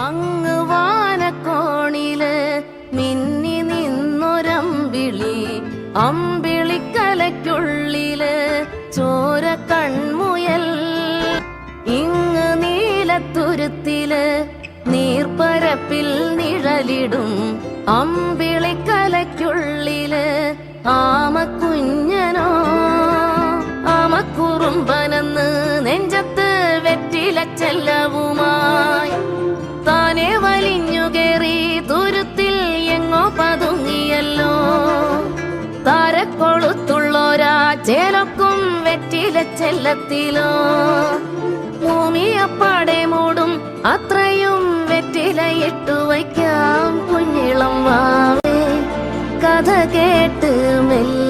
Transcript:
അങ്ങ് വാനക്കോണില് മിന്നി നിന്നൊരമ്പിളി, അമ്പിളിക്കലയ്ക്കുള്ളില് ചോര കൺമുയൽ. ഇങ്ങ് നീലത്തുരുത്തില് നീർപ്പരപ്പിൽ നിഴലിടും അമ്പിളിക്കലയ്ക്കുള്ളില് ആമക്കുഞ്ഞനോ. ആമക്കുറുമ്പനെന്ന് നെഞ്ചത്ത് വെറ്റില ചെല്ലവുമായി താനെ വലിഞ്ഞുകേറി തുരുത്തിൽ എങ്ങോ പതുങ്ങിയല്ലോ. താരക്കൊളുത്തുള്ളോരാ ചേലൊക്കും വെറ്റില ചെല്ലത്തിലോ. ഭൂമിയപ്പാടെ മൂടും അത്രയും വെറ്റിലയിട്ടു വയ്ക്കാം കുഞ്ഞിളം വാവേ. കഥ കേട്ട് മെല്ലെ